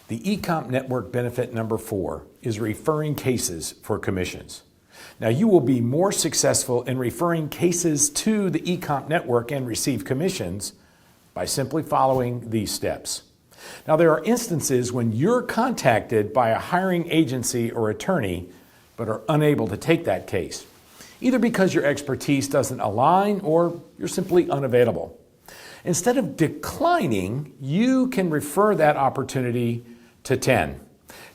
The eComp Network benefit number 4 is referring cases for commissions. Now, you will be more successful in referring cases to the eComp Network and receive commissions by simply following these steps. Now, there are instances when you're contacted by a hiring agency or attorney but are unable to take that case, either because your expertise doesn't align or you're simply unavailable. Instead of declining, you can refer that opportunity to TeN.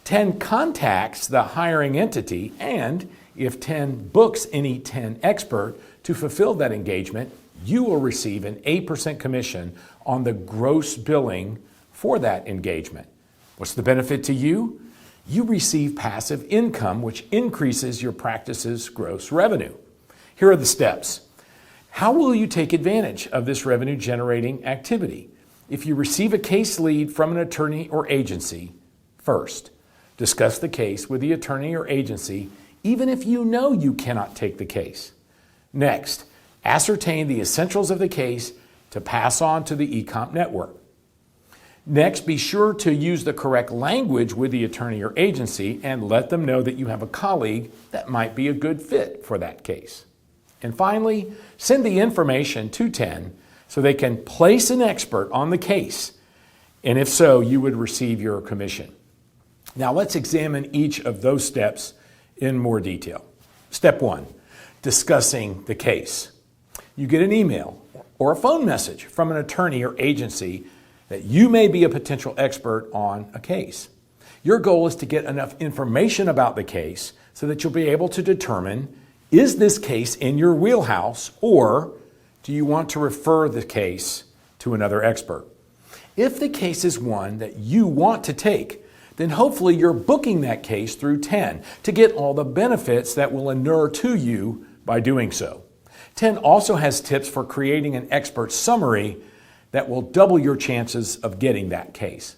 TeN contacts the hiring entity, and if TeN books any TeN expert to fulfill that engagement, you will receive an 8% commission on the gross billing for that engagement. What's the benefit to you? You receive passive income, which increases your practice's gross revenue. Here are the steps. How will you take advantage of this revenue-generating activity? If you receive a case lead from an attorney or agency, first, discuss the case with the attorney or agency, even if you know you cannot take the case. Next, ascertain the essentials of the case to pass on to the eComp network. Next, be sure to use the correct language with the attorney or agency and let them know that you have a colleague that might be a good fit for that case. And finally, send the information to TeN so they can place an expert on the case. And if so, you would receive your commission. Now let's examine each of those steps in more detail. Step 1, discussing the case. You get an email or a phone message from an attorney or agency that you may be a potential expert on a case. Your goal is to get enough information about the case so that you'll be able to determine, is this case in your wheelhouse, or do you want to refer the case to another expert? If the case is one that you want to take, then hopefully you're booking that case through TeN to get all the benefits that will inure to you by doing so. TeN also has tips for creating an expert summary that will double your chances of getting that case.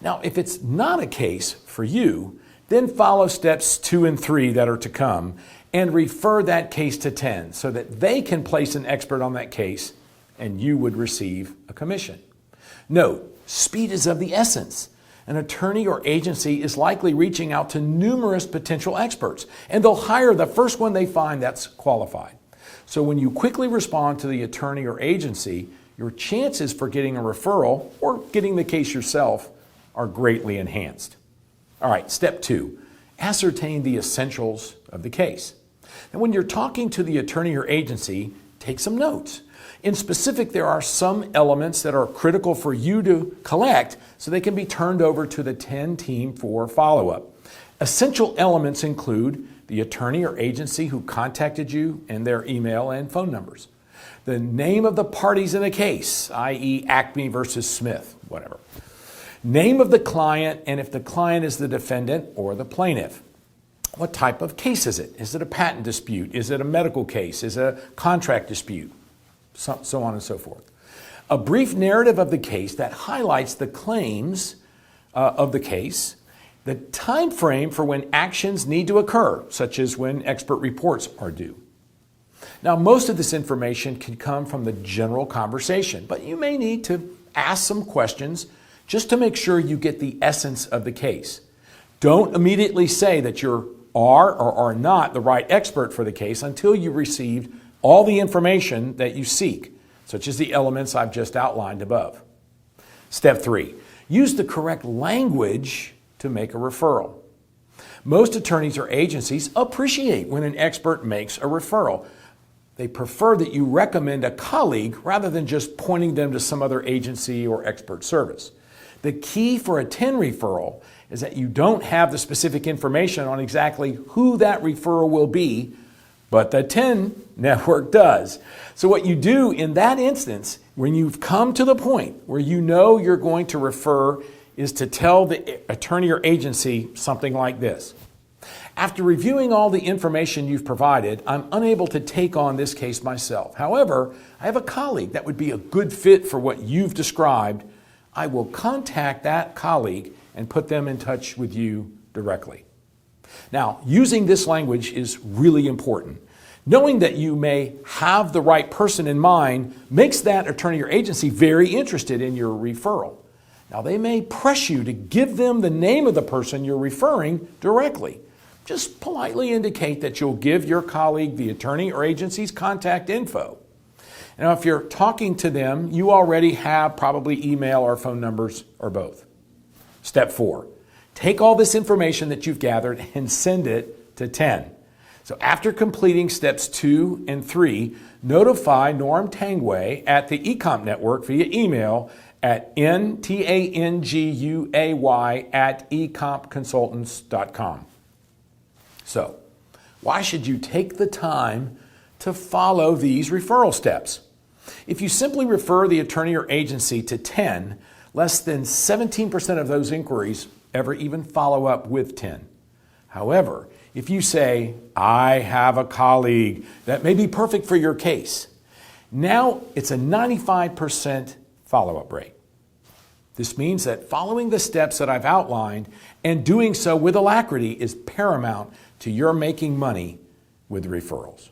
Now, if it's not a case for you, then follow steps 2 and 3 that are to come and refer that case to TeN so that they can place an expert on that case and you would receive a commission. Note, speed is of the essence. An attorney or agency is likely reaching out to numerous potential experts, and they'll hire the first one they find that's qualified. So when you quickly respond to the attorney or agency, your chances for getting a referral or getting the case yourself are greatly enhanced. All right, step 2, ascertain the essentials of the case. And when you're talking to the attorney or agency, take some notes. In specific, there are some elements that are critical for you to collect so they can be turned over to the TeN team for follow-up. Essential elements include the attorney or agency who contacted you and their email and phone numbers, the name of the parties in the case, i.e. Acme versus Smith, whatever, name of the client, and if the client is the defendant or the plaintiff. What type of case is it? Is it a patent dispute? Is it a medical case? Is it a contract dispute? So on and so forth. A brief narrative of the case that highlights the claims of the case, the time frame for when actions need to occur, such as when expert reports are due. Now, most of this information can come from the general conversation, but you may need to ask some questions just to make sure you get the essence of the case. Don't immediately say that you are or are not the right expert for the case until you've received all the information that you seek, such as the elements I've just outlined above. Step 3, use the correct language to make a referral. Most attorneys or agencies appreciate when an expert makes a referral. They prefer that you recommend a colleague rather than just pointing them to some other agency or expert service. The key for a TeN referral is that you don't have the specific information on exactly who that referral will be, but the TeN network does. So what you do in that instance, when you've come to the point where you know you're going to refer, is to tell the attorney or agency something like this. After reviewing all the information you've provided, I'm unable to take on this case myself. However, I have a colleague that would be a good fit for what you've described. I will contact that colleague and put them in touch with you directly. Now, using this language is really important. Knowing that you may have the right person in mind makes that attorney or agency very interested in your referral. Now, they may press you to give them the name of the person you're referring directly. Just politely indicate that you'll give your colleague the attorney or agency's contact info. Now, if you're talking to them, you already have probably email or phone numbers or both. Step 4, take all this information that you've gathered and send it to TeN. So after completing steps 2 and 3, notify Norm Tanguay at the eComp network via email at ntanguay@ecompconsultants.com. So, why should you take the time to follow these referral steps? If you simply refer the attorney or agency to TeN, less than 17% of those inquiries ever even follow up with TeN. However, if you say, I have a colleague that may be perfect for your case, now it's a 95% follow-up rate. This means that following the steps that I've outlined and doing so with alacrity is paramount to your making money with referrals.